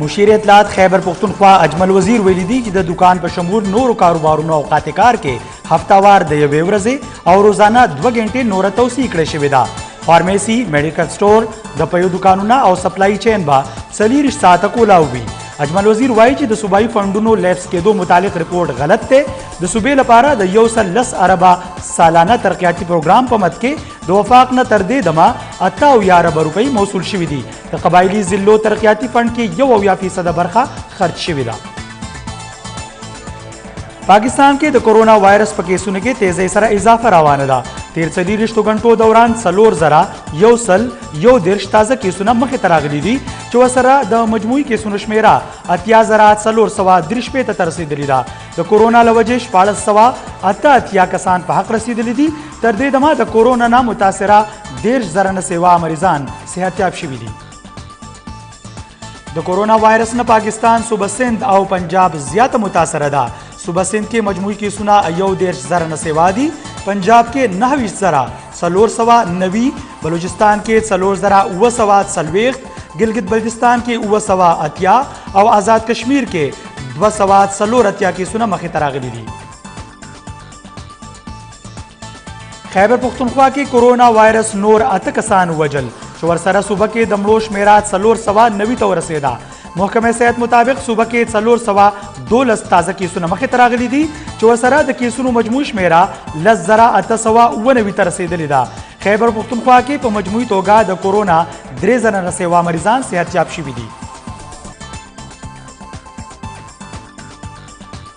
مشیر اطلاعات خیبر پختونخوا اجمل وزیر ویلي دي چې د دکان په شمول نورو کاروبارونو اوقات کار کې هفتهوار د یوې ورځې او روزانه 2 غنټې نوره توسیع کړې شوې ده. فارمیسي، میډیکل سٹور، د پیو دکانونه او سپلای چین به 40 ساعته کولاو وي. اجمل وزیر وایي چې د صوبایي فنډونو لیپس کېدو متعلق رپورټ غلط دی. د صوبې لپاره د 110 اربه سالانه ترقیاتي پروګرام په مد کې د وفاق نه تر دې دمه 88 اربه روپۍ موصول شوي دي. د قبایلي ضلعو ترقیاتي فنډ کې 80% برخه خرچ شوې ده. پاکستان کې د کورونا وایرس په کیسونو کې تیزی سره اضافه روانه ده. تیر 40 غنټو دوران 40,111 تازه کیسونه مخې ته راغلي دي چې ورسره د مجموعي کیسونو شمیره 80,433 ته رسیدلې ده. د کورونا له وجې 1488 کسان په حق رسیدلي دي. تر دې دمه د کورونا نه متاثره 10,000 نه سیوا مریضان صحتیاب شوي دي. د کورونا وایرس نه پاکستان، صوبه سندھ او پنجاب زیاته متاثره ده. صوبه سندھ کې مجموعي کیسونه 11,000 نه سیوا دي. پنجاب کې 29,490، بلوچستان کې 4,940، گلگت بلتستان کې 980 او آزاد کشمیر کې 240 کیسونه مخې ته راغلي دي. خیبر پختونخوا کې کورونا وایرس نور 8 کسان ووژل چې ورسره صوبه کې د مړو شمیره 490 ته ورسېده. محکمه صحت مطابق صوبه کې 412 تازه کیسونه مخې ته راغلي دي چې ورسره د کیسونو مجموعي شمیره 10,899 ته رسېدلې ده. خیبر پختونخوا کې په مجموعي توګه د کورونا 3,000 نه سیوا مریضان صحتیاب شوي دي.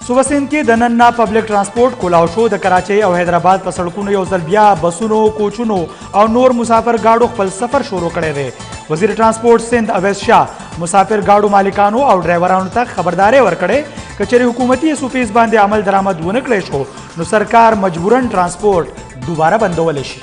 صوبه سندھ کې د نن نه پبلک ترانسپورټ کولاو شو. د کراچۍ او حیدرآباد په سړکونو یو ځل بیا بسونو، کوچونو او نور مسافر گاډو خپل سفر شروع کړی دی. وزیر ترانسپورټ سندھ اویس شاه مسافر گاډو مالکانو او ډرایورانو ته خبرداری ورکړې که چېرې حکومتي SOPs باندې عمل درآمد ونه کړی شو نو سرکار مجبوراً ترانسپورټ دوباره بندولی شي.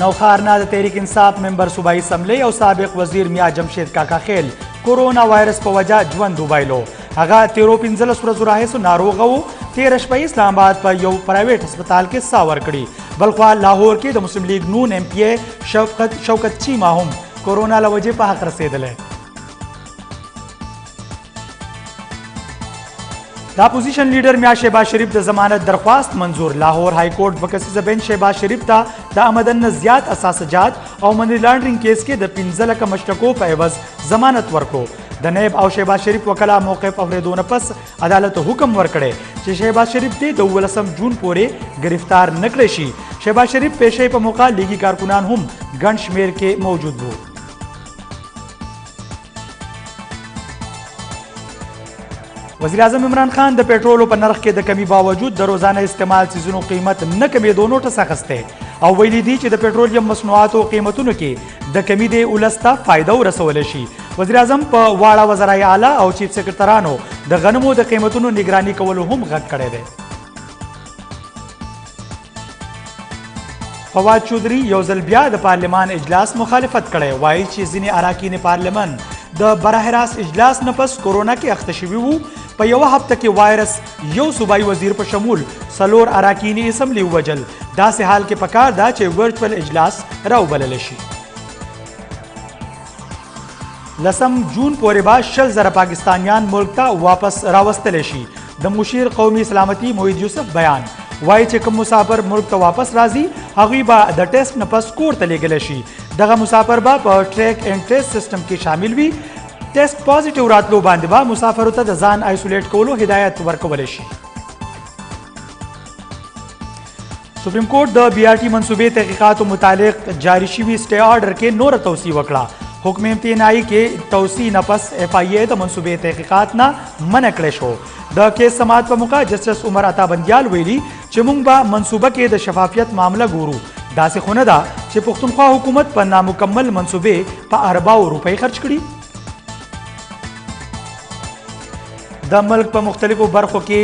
نوخار نه د تحریک انصاف ممبر صوبائی اسمبلی او سابق وزیر میاں جمشید کاکا خیل کورونا وایرس په وجه ژوند وبایلو. هغه 13 ورځو راهیسې ناروغه و. 13 شپې اسلام آباد په یو پرایویټ هسپتال کې ساه ورکړي. بلخوا لاهور کې د مسلم لیگ نون MPA شوکت چیما هم کورونا له وجې په حق رسېدلی. د اپوزیشن لیډر میاں شهباز شریف د ضمانت درخواست منظور. لاهور های کورټ 2 کسیزه بنچ شهباز شریف ته د آمدن نه زیات اساسه جات او منی لانډرینګ کیس کې د 15 لکه مشتکو په عوض ضمانت ورکړو. د نیب او شهباز شریف وکلا موقف اوریدو نه پس عدالت حکم ورکړی چې شهباز شریف ته د 19 جون پورې گرفتار نه کړی شي. شهباز شریف پیشې په موقع لیګي کارکنان هم ګڼ شمیر کې موجود وو. وزیر اعظم عمران خان د پېټرولو په نرخ کې د کمی باوجود د روزانه استعمال څیزونو قیمت نه کمیدو نوټس اخیستی او ویلي دي چې د پېټرولیم مصنوعاتو قیمتونو کې د کمی د ولس ته فایده ورسولی شي. وزیر اعظم په واړه وزرای اعلی او چیف سکرټرانو د غنمو د قیمتونو نگراني کولو هم غږ کړی دی. فواد چودھری یو ځل بیا د پارلمان اجلاس مخالفت کړی. وایي چې ځینې اراکین پارلمان د براه راست اجلاس نه پس کورونا کې اخته شوي وو. په یوه هفته کې وایرس یو صوبایي وزیر په شمول 4 اراکین اسمبلی ووژل. داسې حال کې پکار ده چې ورچوئل اجلاس راوبللی شي. 10 جون پورې به 100,000 پاکستانیان ملک ته واپس راوستلی شي. د مشیر قومي سلامتي موحید یوسف بیان وایي چې کوم مسافر ملک ته واپس راځي هغوی به د ټیسټ نه پس کور ته لیږلی شي. دغه مسافر به په ټریک اینډ ټریس سیسټم کې شامل وي. ټیسټ پازیټیو راتلو باندې به مسافرو ته د ځان آیسولیټ کولو هدایت ورکولی شي. سپریم کورټ د BRT منصوبې تحقیقاتو متعلق جاری شوي سټے آرډر کې نوره توسیع وکړه. حکم امتناعي کې توسیع نه پس FIA د منصوبې تحقیقات نه منع کړی شو. د کیس سماعت په موقع جسټس عمر عطا بندیال ویلي چې موږ به منصوبه کې د شفافیت معامله ګورو. داسې خو نه ده چې پښتونخوا حکومت په نامکمل منصوبې په ارباو روپۍ خرچ کړي. د ملک په مختلفو برخو کې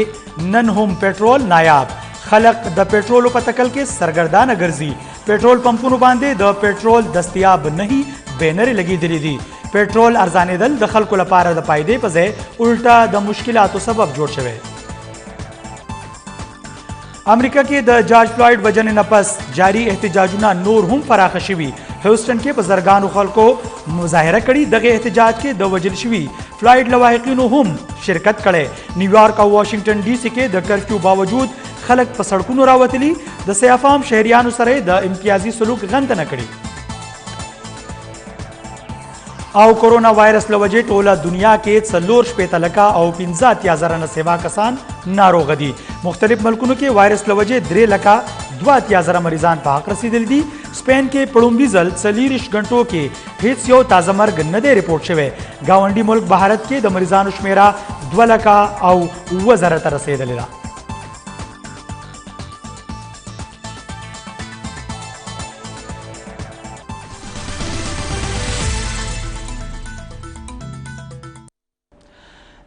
نن هم پېټرول نایاب. خلق د پېټرولو په تکل کې سرګردانه ګرځي. پېټرول پمپونو باندې د پېټرول دستیاب نه بینرې لګېدلې دي. پېټرول ارزانېدل د خلکو لپاره د فایدې په ځای الټا د مشکلاتو سبب جوړ شوی. امریکا کې د جارج فلوید وژنې نه پس جاري احتجاجونه نور هم پراخه شوي. هیوستن کې بزرګانو خلکو مظاهره کړې. دغه احتجاج کې د وژل شوي فلایډ لواحقینو هم شرکت کړی. نیویارک او واشنگټن ډي سي کې د کرفیو باوجود خلک په سړکونو راوتلي. د سیافام شهریانو سره د امتیازي سلوک غندنه کړې. او کورونا وایرس لوجې ټوله دنیا کې 4 لکه او 15 زره نه سیوا کسان ناروغ دي. مختلف ملکونو کې وایرس لوجې 3 لکه 2 زره مریضان په حق رسیدل دي. سپین کې پړومبي ځل 40 غنټو کې هیڅ یو تازه مرګ نه دی ریپورټ شوی. گاونډي ملک بھارت کې د مریضانو شمیره 2 لکه او 7 زره ته رسیدلې ده.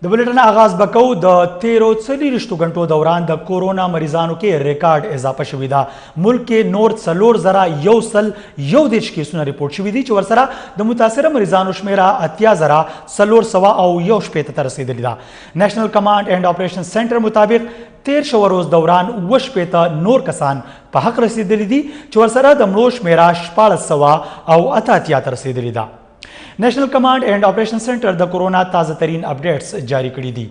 د بلټن آغاز بکو د 13 غنټو دوران د کورونا مریضانو کې ریکارډ اضافه شوې ده. ملک کې نور 4,111 کیسونه ریپورټ شوي دي چې ورسره د متاثره مریضانو شمیره 8,411 ته رسیدلې ده. نیشنل کمانډ اینڈ آپریشن سنټر مطابق 13 ورځ دوران 7 نور کسان په حق رسیدلي دي چې ورسره د مړو شمیره 1488 ته رسیدلې ده. نیشنل کمانډ اینڈ آپریشن سنټر د کورونا تازه ترین اپډیټس جاری کړي دي.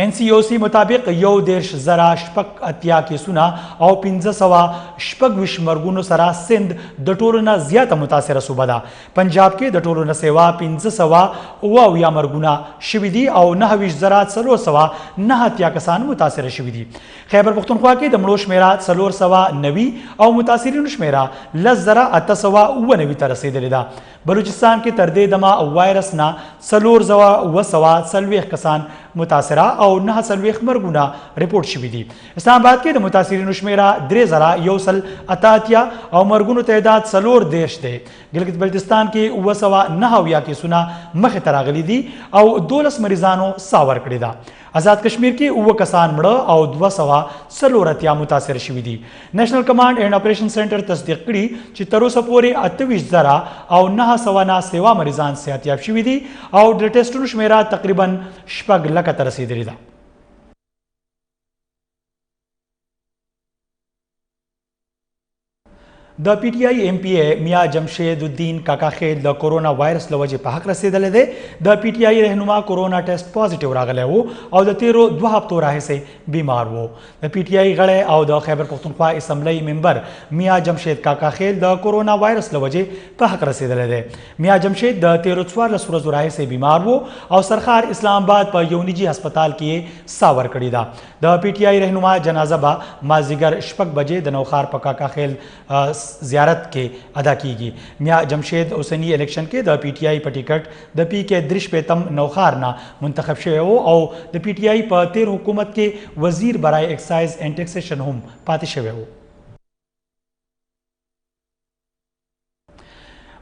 NCOC مطابق 1,080 کیسونه او 1526 مرګونو سره سند د ټولو نه زیاته متاثره صوبه ده. پنجاب کې د ټولو نه سیوا 1500 مرګونه شوي دي او 9,490 کسان متاثره شوي دي. خیبر پختونخوا کې د مړو شمیره 490 او متاثرینو شمیره 10,890 ته رسیدلې ده. بلوچستان کې تر دې دمه وایرس نه 440 کسان متاثره او 9 مرګونه ریپورټ شوي دي. اسلام آباد کې د متاثرینو شمیره 3,188 او مرګونو تعداد 14 دی. ګلګت بلتستان کې 990 کیسونه مخې ته راغلي دي او 12 مریضانو ساه ورکړې ده. آزاد کشمیر کې 9 کسان مړه او 244 متاثر شوي دي. نیشنل کمانډ اینڈ آپریشن سنټر تصدیق کړي چې تر اوسه پورې 28,000 او 990 مریضان صحتیاب شوي دي او د ټیسټونو شمیره تقریبا 6 لکه ته رسیدلې ده. د پی ټی آی ایم پی ای میاں جمشید الدین کاکا خیل د کورونا وایرس له وجې په حق رسیدلی دی. د پی ټی آی رهنما کورونا ټیسټ پازیټیو راغلی و او د تیرو 2 هفتو راهیسې بیمار و. د پی ټی آی غړی او د خیبر پختونخوا اسمبلی ممبر میاں جمشید کاکا خیل د کورونا وایرس له وجې په حق رسیدلی دی. میاں جمشید د تیرو 14 ورځو راهیسې بیمار و او سرخار اسلام آباد په یو نجی هسپتال کې ساه ورکړې ده. د پی ټی آی رهنما جنازه به مازدیګر 6 بجې د نوخار په کاکا خیل زیارت کې ادا کیږي. میاں جمشید اوسنی الیکشن کې د پی ټی آی په ټیکټ د پی کې درش پیتم نوخار نه منتخب شوی و او د پی ټی آی په 13 حکومت کې وزیر برای ایکسایز اینڈ ټیکسیشن هم پاتې شوی و.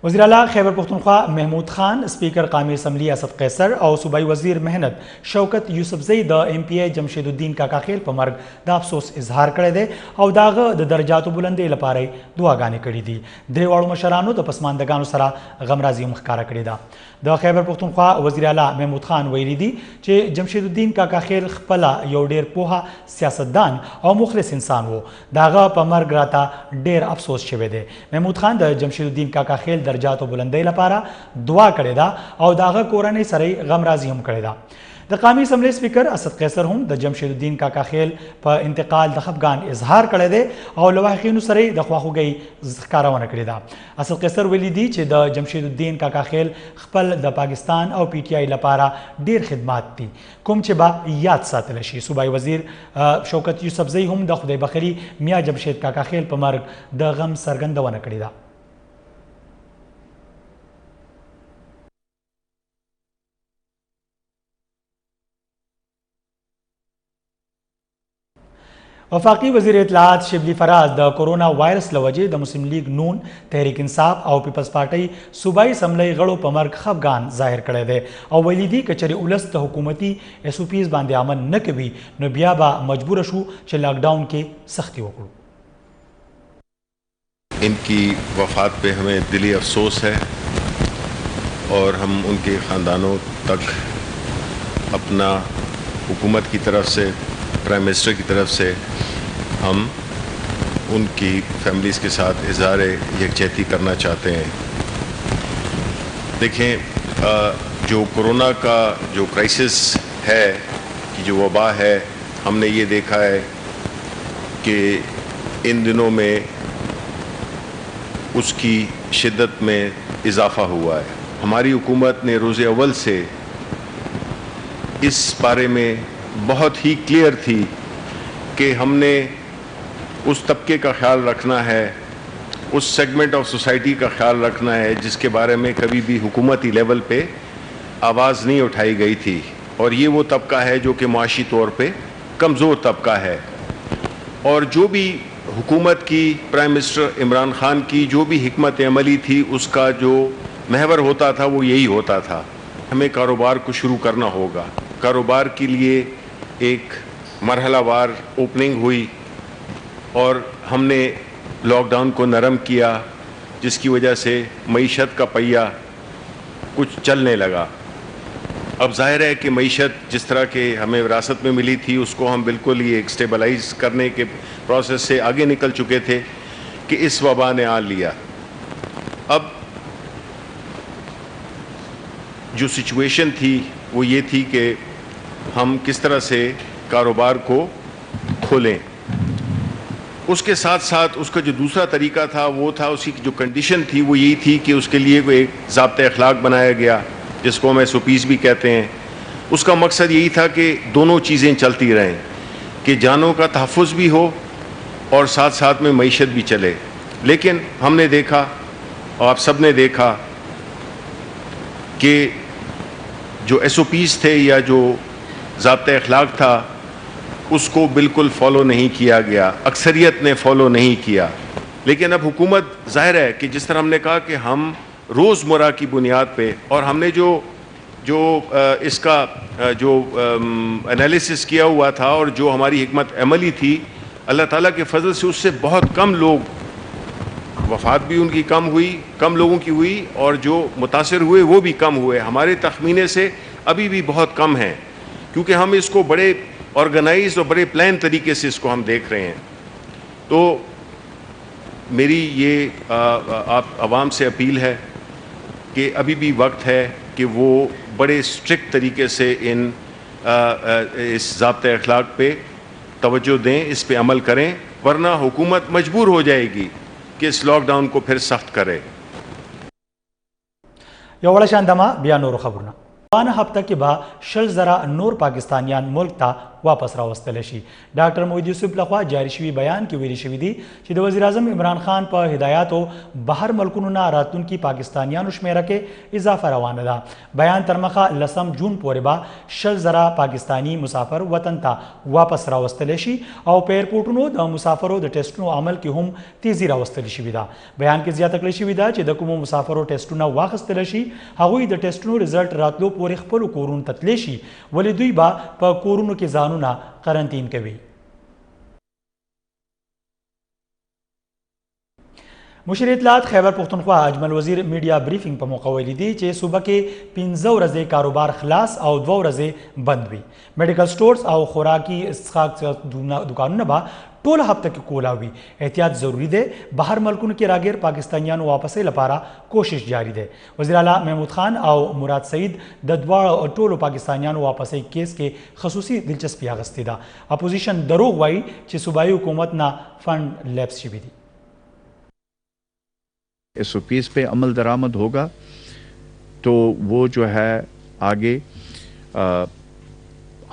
وزیر اعلیٰ خیبر پختونخوا محمود خان، اسپیکر قومی اسمبلی اسد قیصر او صوبائی وزیر محنت شوکت یوسفزئی د ایم پی ای جمشید الدین کاکا خیل په مرګ د افسوس اظهار کړی دی او د هغه د درجاتو بلندۍ لپاره دعاګانې کړي دي. درې واړو مشرانو د پسماندګانو سره غمرازي هم ښکاره کړې ده. د خیبر پختونخوا وزیر اعلیٰ محمود خان ویلي دي چې جمشید الدین کاکا خیل خپله یو ډیر پوهه سیاستدان او مخلص انسان و. د هغه په مرګ راته ډیر افسوس شوی دی. محمود خان د جمشید الدین کاکا خیل درجاتو بلندۍ لپاره دعا کړې ده او د هغه کورنۍ سره غمرازي هم کړې ده. د قومي اسمبلی سپیکر اسد قیصر هم د جمشید الدین کاکا خیل په انتقال د خفګان اظهار کړی دی او له واحقینو سره د خواخوږۍ ښکارونه کړې ده. اسد قیصر ویلي دي چې د جمشید الدین کاکا خیل خپل د پاکستان او پی ټی آی لپاره ډیر خدمات دي کوم چې به یاد ساتل شي. صوبائی وزیر شوکت یوسفزئی هم د خدای بخلي میاں جمشید کاکا خیل په مرګ د غم څرګندونه کړې ده. وفاقی وزیر اطلاعات شبلی فراز د کورونا وایرس له وجې د مسلم لیگ نون، تحریک انصاف او پیپلز پارټۍ صوبایي اسمبلی غړو په مرګ خفګان ظاهر کړی دی او ویلي دي که چېرې ولس د حکومتي ایس او پیز باندې عمل نه کوي نو بیا به مجبوره شو چې لاک ډاؤن کې سختی وکړو. ان کی وفات پہ ہمیں دلی افسوس ہے اور ہم ان کے خاندانوں تک اپنا حکومت کی طرف سے، پرائم منسٹر کی طرف سے ہم ان کی فیملیز کے ساتھ اظہار یکجہتی کرنا چاہتے ہیں۔ دیکھیں، جو کرونا کا جو کرائسس ہے، کہ جو وبا ہے، ہم نے یہ دیکھا ہے کہ ان دنوں میں اس کی شدت میں اضافہ ہوا ہے۔ ہماری حکومت نے روز اول سے اس بارے میں بہت ہی کلیئر تھی کہ ہم نے اس طبقے کا خیال رکھنا ہے، اس سیگمنٹ آف سوسائٹی کا خیال رکھنا ہے جس کے بارے میں کبھی بھی حکومتی لیول پہ آواز نہیں اٹھائی گئی تھی، اور یہ وہ طبقہ ہے جو کہ معاشی طور پہ کمزور طبقہ ہے۔ اور جو بھی حکومت کی، پرائم منسٹر عمران خان کی جو بھی حکمت عملی تھی، اس کا جو محور ہوتا تھا وہ یہی ہوتا تھا، ہمیں کاروبار کو شروع کرنا ہوگا۔ کاروبار کے لیے ایک مرحلہ وار اوپننگ ہوئی اور ہم نے لاک ڈاؤن کو نرم کیا، جس کی وجہ سے معیشت کا پہیہ کچھ چلنے لگا۔ اب ظاہر ہے کہ معیشت جس طرح کے ہمیں وراثت میں ملی تھی، اس کو ہم بالکل ہی ایک سٹیبلائز کرنے کے پروسیس سے آگے نکل چکے تھے کہ اس وبا نے آن لیا۔ اب جو سچویشن تھی وہ یہ تھی کہ ہم کس طرح سے کاروبار کو کھولیں۔ اس کے ساتھ ساتھ اس کا جو دوسرا طریقہ تھا وہ تھا، اسی کی جو کنڈیشن تھی وہ یہی تھی کہ اس کے لیے کوئی ایک ضابطۂ اخلاق بنایا گیا، جس کو ہم SOPs بھی کہتے ہیں۔ اس کا مقصد یہی تھا کہ دونوں چیزیں چلتی رہیں، کہ جانوں کا تحفظ بھی ہو اور ساتھ ساتھ میں معیشت بھی چلے۔ لیکن ہم نے دیکھا، اور آپ سب نے دیکھا، کہ جو SOPs تھے یا جو ضابطۂ اخلاق تھا اس کو بالکل فالو نہیں کیا گیا، اکثریت نے فالو نہیں کیا۔ لیکن اب حکومت، ظاہر ہے کہ جس طرح ہم نے کہا کہ ہم روزمرہ کی بنیاد پہ، اور ہم نے جو اس کا جو انالیسس کیا ہوا تھا اور جو ہماری حکمت عملی تھی، اللہ تعالیٰ کے فضل سے اس سے بہت کم لوگ، وفات بھی ان کی کم ہوئی، کم لوگوں کی ہوئی، اور جو متاثر ہوئے وہ بھی کم ہوئے۔ ہمارے تخمینے سے ابھی بھی بہت کم ہیں، کیونکہ ہم اس کو بڑے آرگنائز اور بڑے پلان طریقے سے اس کو ہم دیکھ رہے ہیں۔ تو میری یہ آپ عوام سے اپیل ہے کہ ابھی بھی وقت ہے کہ وہ بڑے اسٹرکٹ طریقے سے اس ضابطۂ اخلاق پہ توجہ دیں، اس پہ عمل کریں، ورنہ حکومت مجبور ہو جائے گی کہ اس لاک ڈاؤن کو پھر سخت کرے۔ یوڑا شاندما بیا نور خبرنا پانه هفته کې به شل زره نور پاکستانیان ملک ته واپس راوستل شي۔ ډاکټر موحد یوسف لخوا جاری شوي بیان کې ویلي شوي دي چې د وزیر اعظم عمران خان په هدایاتو بهر ملکونو نه راتلونکي پاکستانیانو شمیره کې اضافه روانه ده۔ بیان تر مخه 10 جون پورې به شل زره پاکستانی مسافر وطن ته واپس راوستل شي او په ایرپورټونو د مسافرو د ټیسټونو عمل کې هم تیزی راوستل شوي ده۔ بیان کې زیاته کړی شوي ده چې د کومو مسافرو ټیسټونه واخیستل شي، هغوی د ټیسټونو رزلټ راتلو پورې خپلو کورونو ته تللی شي، ولې دوی به په کورونو کې ځانونه قرنطین کوي۔ مشر اطلاعات خیبر پختونخوا اجمل وزیر میډیا بریفنګ په موقع ویلي دي چې صوبه کې 15 ورځې کاروبار خلاص او 2 ورځې بند وي۔ میډیکل سټورز او خوراکي اسحاق دکانونه به ټول هفته کې کولا وي۔ احتیاط ضروری دی، بهر ملکونو کې راګیر پاکستانیانو واپسې لپاره کوشش جاری دی۔ وزیر اعلی محمود خان او مراد سعید د دواړو ټولو پاکستانیانو واپسې کیس کې خصوصي دلچسپي اخیستې ده۔ اپوزیشن دروغ وایي چې صوبایي حکومت نه فنڈ لیپس شوي دي۔ SOPs پہ عمل درآمد ہوگا تو وہ جو ہے آگے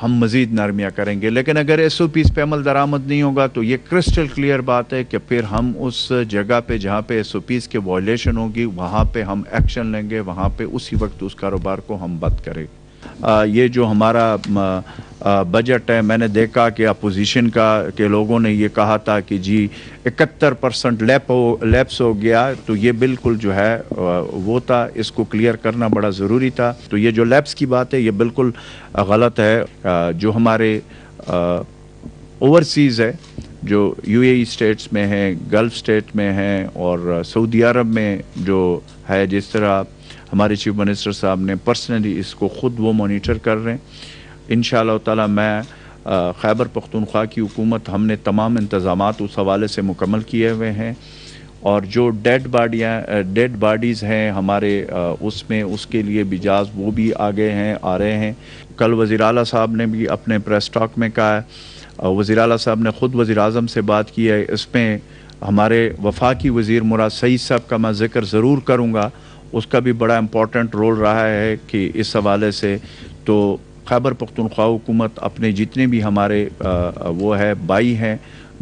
ہم مزید نرمیاں کریں گے، لیکن اگر SOPs پہ عمل درآمد نہیں ہوگا تو یہ کرسٹل کلیئر بات ہے کہ پھر ہم اس جگہ پہ جہاں پہ SOPs کے وائلیشن ہوگی وہاں پہ ہم ایکشن لیں گے، وہاں پہ اسی وقت اس کاروبار کو ہم بند کریں گے۔ یہ جو ہمارا بجٹ ہے، میں نے دیکھا کہ اپوزیشن کے لوگوں نے یہ کہا تھا کہ جی 71% لیپس ہو گیا، تو یہ بالکل جو ہے وہ تھا، اس کو کلیئر کرنا بڑا ضروری تھا۔ تو یہ جو لیپس کی بات ہے یہ بالکل غلط ہے۔ جو ہمارے اوورسیز ہے، جو UAE اسٹیٹس میں ہیں، گلف اسٹیٹ میں ہیں اور سعودی عرب میں جو ہے، جس طرح ہمارے چیف منسٹر صاحب نے پرسنلی اس کو خود وہ مانیٹر کر رہے ہیں۔ انشاءاللہ تعالی میں خیبر پختونخوا کی حکومت ہم نے تمام انتظامات اس حوالے سے مکمل کیے ہوئے ہیں، اور جو ڈیڈ باڈیز ہیں ہمارے اس میں اس کے لیے بھی جاز وہ بھی آگے ہیں، آ رہے ہیں۔ کل وزیر اعلیٰ صاحب نے بھی اپنے پریس ٹاک میں کہا ہے، وزیر اعلیٰ صاحب نے خود وزیر اعظم سے بات کی ہے، اس میں ہمارے وفاقی وزیر مراد سعید صاحب کا میں ذکر ضرور کروں گا، اس کا بھی بڑا امپورٹنٹ رول رہا ہے کہ اس حوالے سے تو خیبر پختونخوا حکومت اپنے جتنے بھی ہمارے وہ ہے بھائی ہیں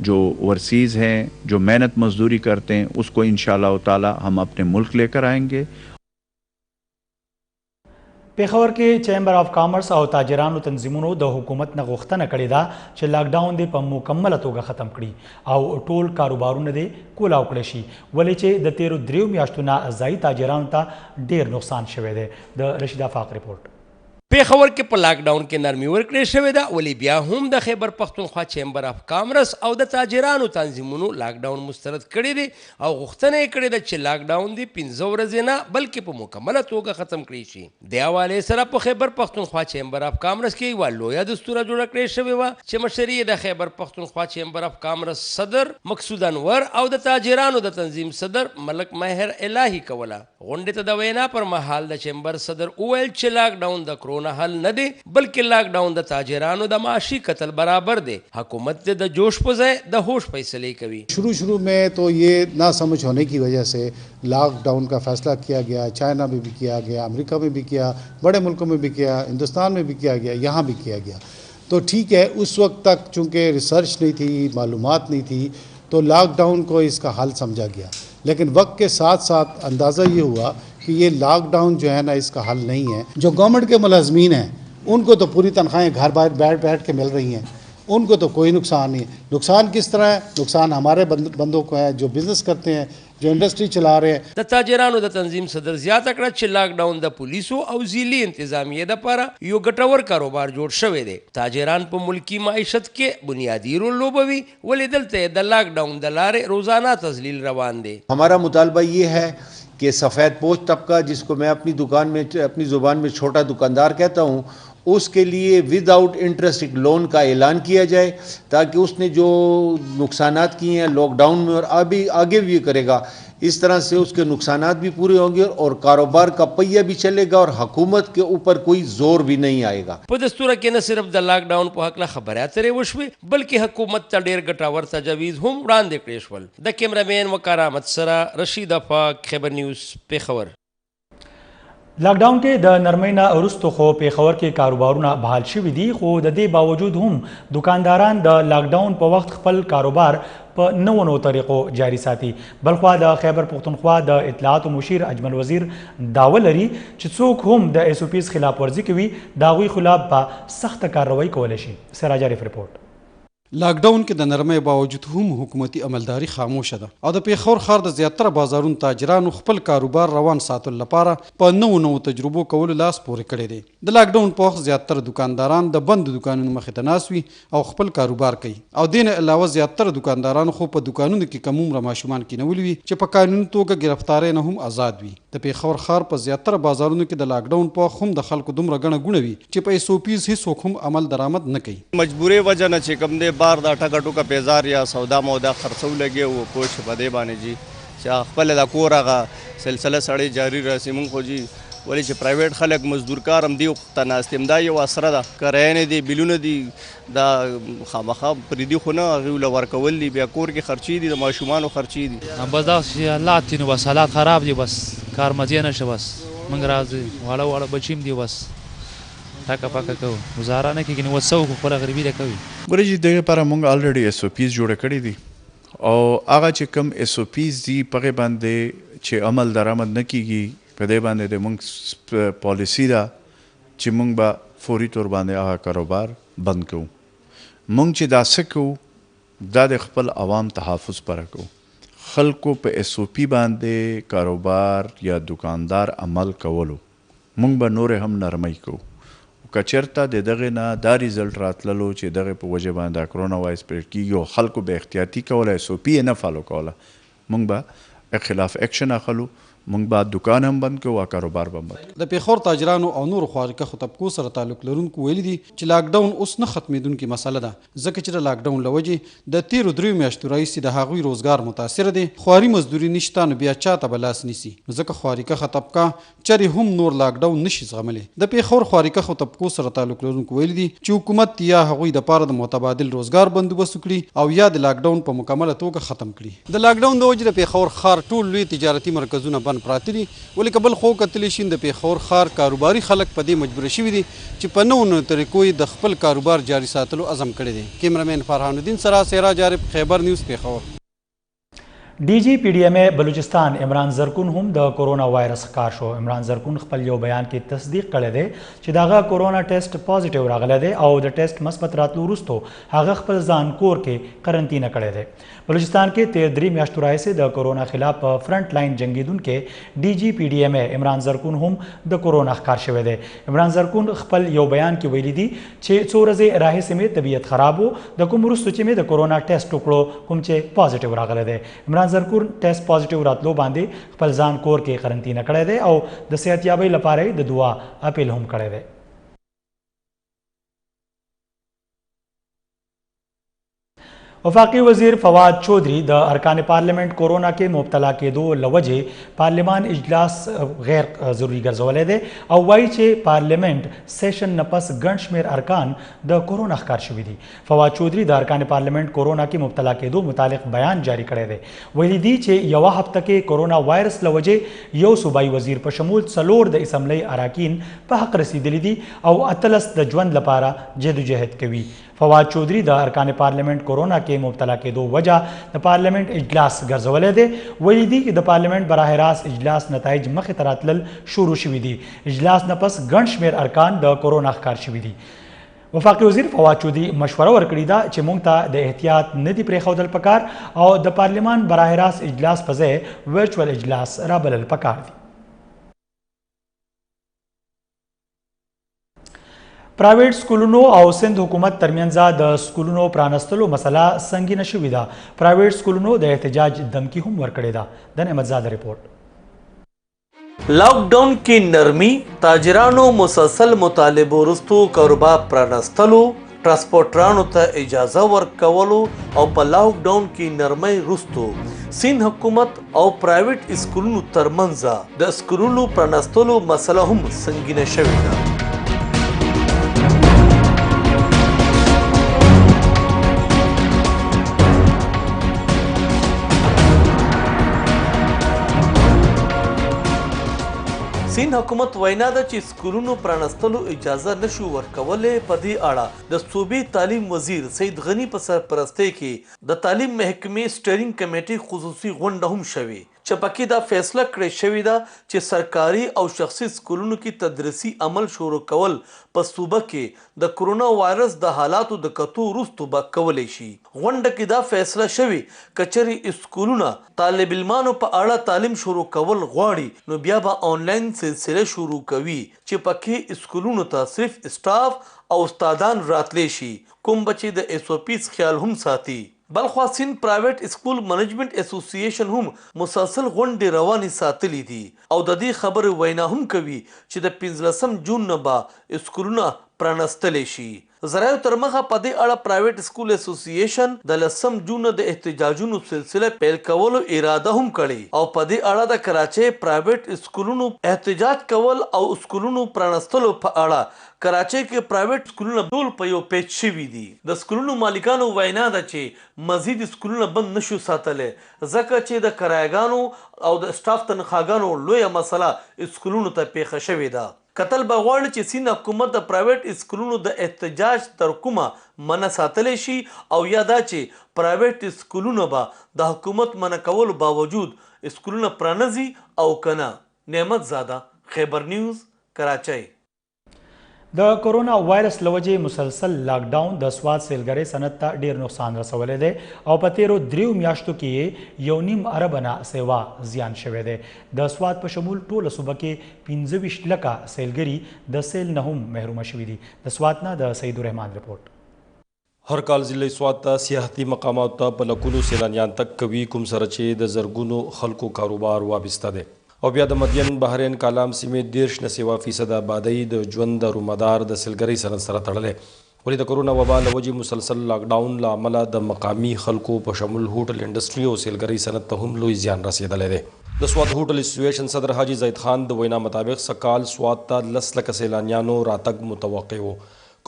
جو اوورسیز ہیں، جو محنت مزدوری کرتے ہیں، اس کو انشاءاللہ تعالی ہم اپنے ملک لے کر آئیں گے۔ پیښور کې چیمبر اف کامرس او تاجرانو تنظیمونو د حکومت نه غوښتنه کړې ده چې لاک ډاون دې په مکمله توګه ختم کړي او ټول کاروبارونه دې کولاو کړی شي، ولې چې د تیرو 3 میاشتو نه ځایي تاجرانو ته ډیر نقصان شوی دی۔ د رشید افاق رپورټ۔ پیښور کې په لاک ډاون کې نرمي ورکړې شوې ده، ولې بیا هم د خیبر پختونخوا چیمبر اف کامرس او د تاجرانو تنظیمونو لاک ډاون مسترد کړی دی او غوښتنه یې کړې ده چې لاک ډاون دې 15 ورځې نه بلکې په مکمله توګه ختم کړی شي۔ د حوالې سره په خیبر پختونخوا چیمبر اف کامرس کې یوه لویه دستوره جوړه کړې شوې وه چې مشري یې د خیبر پختونخوا چیمبر اف کامرس صدر مقصود انور او د تاجرانو د تنظیم صدر ملک ماهر الهي کوله۔ غونډې ته د وینا پر مهال د چیمبر صدر وویل چې لاک ډاون د کرونا حل نه دی بلکہ لاک ڈاؤن د تاجرانو د معاشی قتل برابر دے، حکومت د جوش په ځای د ہوش فیصلے کوي۔ شروع میں تو یہ نہ سمجھ ہونے کی وجہ سے لاک ڈاؤن کا فیصلہ کیا گیا، چائنا میں بھی کیا گیا، امریکہ میں بھی کیا، بڑے ملکوں میں بھی کیا، ہندوستان میں بھی کیا گیا، یہاں بھی کیا گیا۔ تو ٹھیک ہے، اس وقت تک چونکہ ریسرچ نہیں تھی، معلومات نہیں تھی، تو لاک ڈاؤن کو اس کا حل سمجھا گیا، لیکن وقت کے ساتھ ساتھ اندازہ یہ ہوا کہ یہ لاک ڈاؤن جو ہے نا اس کا حل نہیں ہے۔ جو گورنمنٹ کے ملازمین ہیں ان کو تو پوری تنخواہیں گھر بیٹھ کے مل رہی ہیں، ان کو تو کوئی نقصان نہیں ہے۔ نقصان کس طرح ہے؟ نقصان ہمارے بندوں کو ہے جو بزنس کرتے ہیں، جو انڈسٹری چلا رہے ہیں۔ د تاجرانو د تنظیم صدر زیاته کړه چې لاک ډاون د پولیسو او ځیلي انتظامیې دپاره یو ګټور کاروبار جوړ شوی دی۔ تاجران په ملکی معیشت کې بنیادی رول لوبوي، ولې دلته د لاک ډاون د لارې روزانه تذلیل روان دی۔ ہمارا مطالبہ یہ ہے کہ سفید پوش طبقہ، جس کو میں اپنی دکان میں اپنی زبان میں چھوٹا دکاندار کہتا ہوں، اس کے لیے ود آؤٹ انٹرسٹ ایک لون کا اعلان کیا جائے، تاکہ اس نے جو نقصانات کیے ہیں لاک ڈاؤن میں اور آگے بھی کرے گا، اس طرح سے اس کے نقصانات بھی پورے ہوں گے اور کاروبار کا پہیہ بھی چلے گا اور حکومت کے اوپر کوئی زور بھی نہیں آئے گا۔ په دستوره کې نه صرف د لاک ډاون په هکله خبرې اترې وشوې بلکې حکومت ته ډېر ګټور تجاویز هم وړاندې کړې شول۔ د کیمرامین وقار احمد سره رشید افاق، خیبر نیوز، پیښور۔ لاک ډاون کې د نرمۍ نه وروسته خو پیښور کې کاروبارونه بحال شوي دي، خو د دې باوجود هم دکانداران د لاک ډاون په وخت خپل کاروبار په نوو طریقو جاری ساتي۔ بلخوا د خیبر پختونخوا د اطلاعاتو مشیر اجمل وزیر دعوه لري چې څوک هم د ایس او پیز خلاف ورزي کوي د هغوی خلاف به سخته کارروایي کولی شي۔ سراج عارف رپورټ۔ لاک ډاون کې د نرمۍ باوجود هم حکومتي عملداري خاموشه ده او د پیښور ښار د زیاتره بازارونو تاجرانو خپل کاروبار روان ساتلو لپاره په نوو تجربو کولو لاس پورې کړی دی۔ د لاک ډاون په وخت زیاتره دکانداران د بندو دکانونو مخې ته ناست وي او خپل کاروبار کوي، او دې نه علاوه زیاتره دکاندارانو خو په دکانونو کې کم عمره ماشومان کینولي وي چې په قانوني توګه ګرفتارۍ نه هم آزاد وي۔ د پیښور ښار په زیاتره بازارونو کې د لاک ډاون په وخت هم د خلکو دومره ګڼه ګوڼه وي چې په ایس او پیز هیڅوک هم عمل درآمد نه کوي۔ مجبوری وجہ نه چې کوم دی بار دا ټکا ټوکا پیزار یا سودا مودا خرڅو لګي او کوش بده باندې جی چې خپل د کور هغه سلسله سړی جاری راسي مونږ خو جی ولی چې پرایویټ خلک مزدورکار هم دی ته ناستیم دا یو اثره ده، کرایه دی، بیلونه دی، دا خامخا پریدي خو نه هغوی له ورکول دي، بیا کور کې خرچې دي، د ماشومانو خرچې دي۔ بس داسې حالات دي نو بس حالات خراب دي، بس کار مزې نشته، بس موږ راځو واړه واړه بچیم دي، بس ټاکه پاکه کوو، ګزاره نه کېږي نو وڅه وکړو، خپله غریبي ده کوي۔ ګوره چې دغې لپاره موږ الریډي ایس او پیز جوړه کړي دي او هغه چې کوم ایس او پیز دي په هغې باندې چې عمل درآمد نه کېږي، په دې باندې د موږ پالیسي ده چې موږ به فوري طور باندې هغه کاروبار بند کوو۔ موږ چې دا څه کوو دا د خپل عوام تحفظ پره کوو، خلکو په ایس او پی باندې کاروبار یا دکاندار عمل کولو موږ به نورې هم نرمۍ کوو۔ که چېرته د دغې نه دا ریزلټ راتللو چې دغې په وجه باندې دا کرونا وایرس سپریډ کېږي او خلکو به احتیاطي کوله، ایس او پی یې نه فالو کوله، موږ به خلاف ایکشن اخلو، موږ بعد دکان هم بند کړو او کاروبار به بند د پیښور تاجرانو او نورو خارقه طبقو سره تعلق لرونکو ویلي دي چې لاک ډاون اوس نه ختمېدونکې مسله ده، ځکه چې د لاک ډاون له وجې د تیرو 3 میاشتو راهیسې د هغوی روزګار متاثر دی. خواري مزدوري نشته نو بیا چاته به لاس نیسي، ځکه خارقه طبقه چرې هم نور لاک ډاون نشي زغملی. د پیښور خارقه طبقو سره تعلق لرونکو ویلي دي چې حکومت یا هغوی دپاره د متبادل روزګار بندوبست وکړي او یا د لاک ډاون په مکمله توګه ختم کړي. د لاک ډاون د وجې د پیښور ښار ټول لوی تجارتي مرکزونه بند پراته دي، ولې که بل خو کتلی شي د پیښور ښار کاروباري خلک په دې مجبوره شوي دي چې په نوو طریقو یې د خپل کاروبار جاري ساتلو عزم کړی دی. کیمرامین فرحان الدین سره سراج عارف، خیبر نیوز، پیښور. D G P D M A بلوچستان عمران زرکون هم د کورونا وایرس ښکار شو. عمران زرکون خپل یو بیان کې تصدیق کړی دی چې دغه کورونا ټیسټ پازیټیو راغلی دی او د ټیسټ مثبت راتلو وروستو هغه خپل ځان کور کې قرنطینه کړی دی. بلوچستان کې تیر 3 میاشتو راهیسې د کورونا خلاف په فرنٹ لاین جنګیدونکي D G P D M A عمران زرکون هم د کورونا ښکار شوی دی. عمران زرکون خپل یو بیان کې ویلي دي چې څو ورځې راهیسې مې طبیعت خراب و، د کوم وروستو چې مې د کورونا ټیسټ وکړو کوم چې پازیټیو راغلی دی. عمران زرکون ټیسټ پازیټیو راتلو باندې خپل ځان کور کې قرنطینه کړی دی او د صحتیابۍ لپاره د دعا اپیل هم کړی دی. وفاقی وزیر فواد چودھری د ارکان پارلیمنٹ کورونا کې مبتلا کېدو لوجې پارلیمان اجلاس غیر ضروری ګرځولی دی او وایي چې پارلیمنٹ سیشن نه پس ګڼ شمېر ارکان د کورونا ښکار شوي دي. فواد چودھری د ارکان پارلیمنٹ کورونا کې مبتلا کېدو متعلق بیان جاری کړی دی. ویلي دي چې یوه هفته کې کورونا وایرس لوجې یو صوبایي وزیر په شمول 4 د اسمبلی اراکین په حق رسیدلی دي او 18 د ژوند لپاره جدوجہد کوي. فواد چودھری د ارکان پارلیمنٹ کورونا کې مبتلا کېدو وجہ د پارلیمنٹ اجلاس ګرځولی دی. ویلي دي چې د پارلیمنٹ براه راست اجلاس نتایج مخې ته راتلل شروع شوي دي. اجلاس نه پس ګڼ شمېر ارکان د کورونا ښکار شوي دي. وفاقي وزیر فواد چودھری مشوره ورکړې ده چې موږ ته د احتیاط نه دي پرېښودل پکار او د پارلیمان براه راست اجلاس په ځای ورچوال اجلاس رابلل پکار دي. پرایویټ سکولونو او سند حکومت ترمنځ د سکولونو پرانستلو مسله سنګینه شوې ده. پرایویټ سکولونو د احتجاج دمکی هم ورکړې ده. د نعمت زاده رپورټ. لاک ډاون کې نرمي، تاجرانو مسلسل مطالبو وروستو کاروبار پرانستلو، ټرانسپورټرانو ته اجازه ورکولو او په لاک ډاون کې نرمۍ وروستو سند حکومت او پرایویټ سکولونو ترمنځ د سکولونو پرانستلو مسله هم سنګینه شوې ده. سند حکومت وینا ده چې سکولونو پرانستلو اجازه نشو ورکولې. په دې اړه د صوبې تعلیم وزیر سید غنی په سرپرستۍ کې د تعلیم محکمې سټیرینګ کمیټې خصوصي غونډه هم شوې چې پکې دا فیصله کړې شوې ده چې سرکاري او شخصي سکولونو کې تدریسي عمل شروع کول په صوبه کې د کرونا وایرس د حالاتو د کتو وروستو به کولی شي. غونډه کې دا فیصله شوې کچري سکولونه طالب علمانو په اړه تعلیم شروع کول غواړي نو بیا به آنلاین سلسله شروع کوي چې پکې سکولونو ته صرف سټاف او استادان راتلی شي، کوم بچې د SOPs خیال هم ساتي. بلخوا سند پرایویټ سکول منیجمنت اسوسییشن هم مسلسل غونډې روانې ساتلې دي او د دې خبرې وینا هم کوي چې د 15 جون نه به سکولونه پرانستلی شي. ذرایعو تر مخه په دې اړه پرایویټ سکول اسوسییشن د 10 جون د احتجاجونو سلسله پیل کولو اراده هم کړې او په دې اړه د کراچۍ پرایویټ سکولونو احتجاج کول او سکولونو پرانستلو په اړه کراچۍ کې پرایویټ سکولونه ټول په یو پیچ شوي دي. د سکولونو مالکانو وینا ده چې مزید سکولونه بند نشو ساتلی ځکه چې د کرایګانو او د سټاف تنخواګانو لویه مسله سکولونو ته پیښه شوې ده. کتل به غواړي چې سند حکومت د پرایویټ سکولونو د احتجاج تر کومه منع ساتلی شي او یا دا چې پرایویټ سکولونه به د حکومت منع کولو باوجود سکولونه پرانځي او کنه. نعمت زاده، خیبر نیوز، کراچۍ. د کورونا وایرس لوجې مسلسل لاک ډاون د سواد سیلګرۍ صنعت ته ډیر نقصان رسولی دی او په تیرو 3 میاشتو کې 1.5 ارب نه سیوا زیان شوی دی. د سواد په شمول ټوله صوبه کې 25 لکه سیلګري د سیل نه هم محرومه شوي دي. د سواد نه د سعید الرحمان رپورټ. هر کال ضلع سوات ته سیاحتي مقامات ته په لکونو سیلانیان تک کوي کوم سره چې د زرګونو خلکو کاروبار وابسته دی او بیا د مدین بحرین کالام سیمې 13% آبادی د ژوند د رومدار د سیلګرۍ سند سره تړلې. ولې د کرونا وبا له وجې مسلسل لاک ډاون له امله د مقامی خلکو په شمول هوټل انډسټري او سیلګرۍ صنعت ته هم لوی زیان رسېدلی دی. د سوات هوټل اسوسییشن صدر حاجی زید خان د وینا مطابق سکال سوات ته 10 لکه سیلانیانو راتګ متوقع و،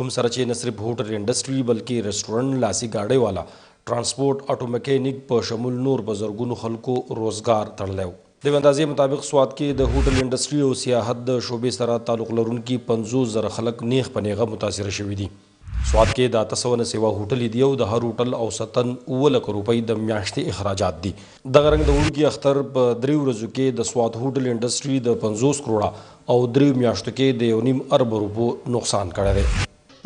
کوم سره چې نه صرف هوټل انډسټري بلکې ریسټورنټ، لاسي ګاډۍ والا، ټرانسپورټ، اټو میکینیک په شمول نور بزرګونو خلکو روزګار تړلی و. د اندازې مطابق سوات کې د هوټل انډسټري او سیاحت د شعبې سره تعلق لرونکي 50,000 خلک نیغ په نیغه متاثره شوي دي. سوات کې د 800 نه سیوا هوټل دي او د هر هوټل اوسطن 9 لک روپۍ د میاشتې اخراجات دي. دغه رنګ د وړوکي اختر په 3 ورځو کې د سوات هوټل انډسټري د 50 کروړه او 3 میاشتو کې د 1.5 ارب روپو نقصان کړی دی.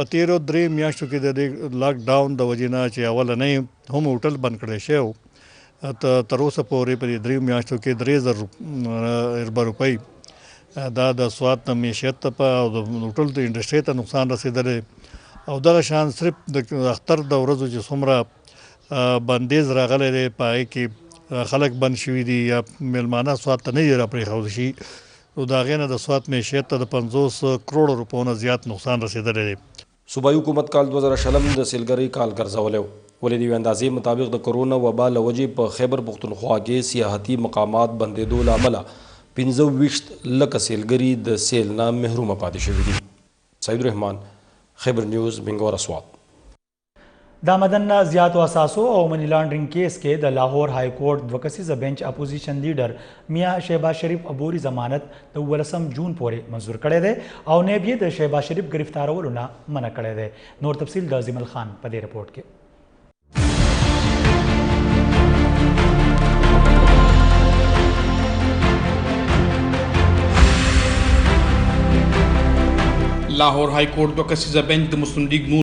په تیرو 3 میاشتو کې د لاک ډاون د وجې نه چې اولنۍ هم هوټل بند کړی شوی و، تر اوسه پورې په 3 میاشتو کې 3,000 روپۍ دا د سوات د معیشت ته او د هوټل د انډسټري ته نقصان رسېدلی. او دغه شان صرف د اختر د ورځو چې څومره بندیز راغلی دی په هغې کې خلک بند شوي دي یا میلمانه سوات ته نه دي راپرېښودل شي، نو د هغې نه د سوات معیشت ته د 50 کروړو روپو نه زیات نقصان رسېدلی دی. صوبایي حکومت کال 2020 د سیلګرۍ کال ګرځولی و، ولې د یوې اندازې مطابق د کرونا وبا له وجې په خیبر پښتونخوا کې سیاحتي مقامات بندېدو له امله 25 لکه سیلګري د سیل نه محرومه پاتې شوي دي. سعید الرحمان، خیبر نیوز، بنګوره، سوات. د آمدن نه زیاتو اساسو او منی لانډرینګ کیس کې د لاهور های کورټ 2 کسیزه بینچ اپوزیشن لیډر میاں شهباز شریف عبوري ضمانت د 18 جون پورې منظور کړی دی او نیب یې د شهباز شریف گرفتارولو نه منع کړی دی. نور تفصیل د زمل خان په دې رپورټ کې. لاہور ہائی کورٹ 2 کسیزہ بینچ د مسلم لیگ نون